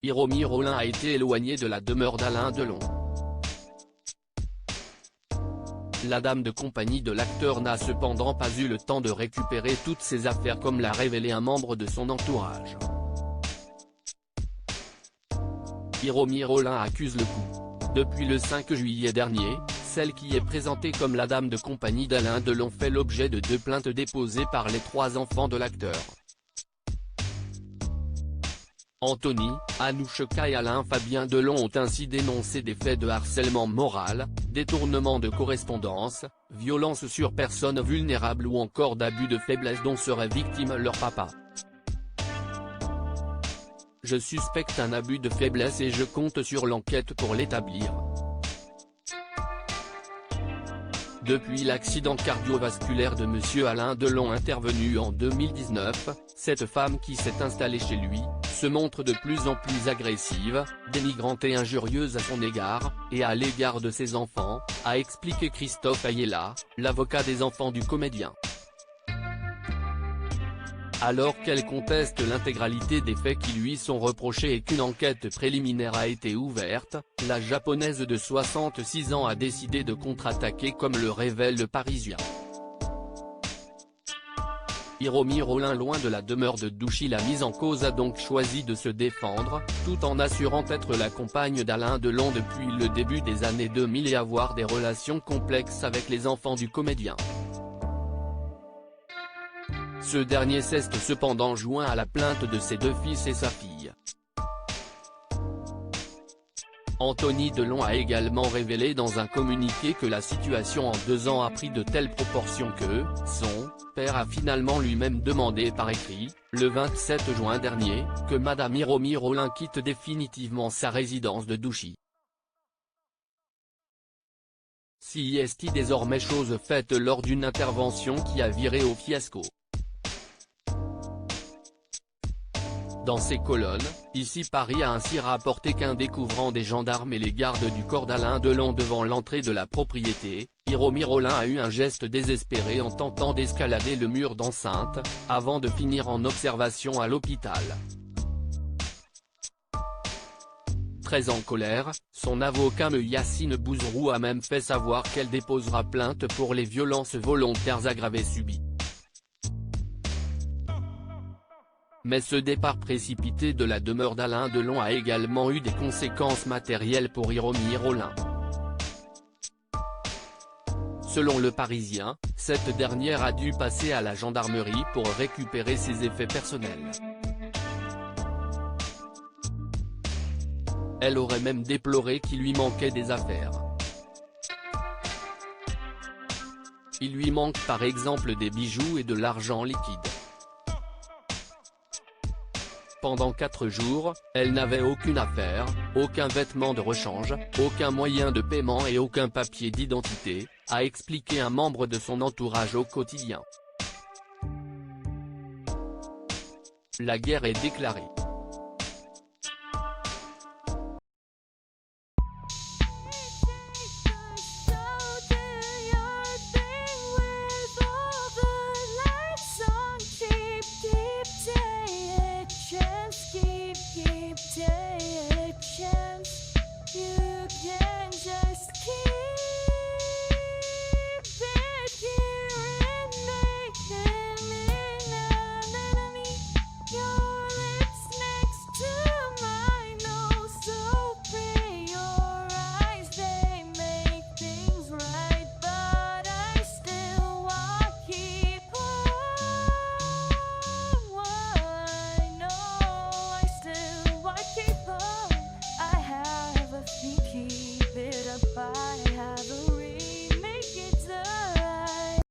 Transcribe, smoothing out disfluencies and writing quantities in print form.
Hiromi Rollin a été éloignée de la demeure d'Alain Delon. La dame de compagnie de l'acteur n'a cependant pas eu le temps de récupérer toutes ses affaires comme l'a révélé un membre de son entourage. Hiromi Rollin accuse le coup. Depuis le 5 juillet dernier, celle qui est présentée comme la dame de compagnie d'Alain Delon fait l'objet de 2 plaintes déposées par les 3 enfants de l'acteur. Anthony, Anouchka et Alain Fabien Delon ont ainsi dénoncé des faits de harcèlement moral, détournement de correspondance, violence sur personnes vulnérables ou encore d'abus de faiblesse dont serait victime leur papa. Je suspecte un abus de faiblesse et je compte sur l'enquête pour l'établir. Depuis l'accident cardiovasculaire de Monsieur Alain Delon intervenu en 2019, cette femme qui s'est installée chez lui, se montre de plus en plus agressive, dénigrante et injurieuse à son égard, et à l'égard de ses enfants, a expliqué Christophe Ayella, l'avocat des enfants du comédien. Alors qu'elle conteste l'intégralité des faits qui lui sont reprochés et qu'une enquête préliminaire a été ouverte, la japonaise de 66 ans a décidé de contre-attaquer comme le révèle Le Parisien. Hiromi Rollin, loin de la demeure de Douchy, la mise en cause a donc choisi de se défendre, tout en assurant être la compagne d'Alain Delon depuis le début des années 2000 et avoir des relations complexes avec les enfants du comédien. Ce dernier s'est cependant joint à la plainte de ses 2 fils et sa fille. Anthony Delon a également révélé dans un communiqué que la situation en 2 ans a pris de telles proportions que, son père a finalement lui-même demandé par écrit, le 27 juin dernier, que Madame Hiromi Rollin quitte définitivement sa résidence de Douchy. C'est désormais chose faite lors d'une intervention qui a viré au fiasco. Dans ses colonnes, Ici Paris a ainsi rapporté qu'un découvrant des gendarmes et les gardes du corps d'Alain Delon devant l'entrée de la propriété, Hiromi Rollin a eu un geste désespéré en tentant d'escalader le mur d'enceinte, avant de finir en observation à l'hôpital. Très en colère, son avocat Me Yacine Bouzrou a même fait savoir qu'elle déposera plainte pour les violences volontaires aggravées subies. Mais ce départ précipité de la demeure d'Alain Delon a également eu des conséquences matérielles pour Hiromi Rollin. Selon Le Parisien, cette dernière a dû passer à la gendarmerie pour récupérer ses effets personnels. Elle aurait même déploré qu'il lui manquait des affaires. Il lui manque par exemple des bijoux et de l'argent liquide. Pendant 4 jours, elle n'avait aucune affaire, aucun vêtement de rechange, aucun moyen de paiement et aucun papier d'identité, a expliqué un membre de son entourage au quotidien. La guerre est déclarée.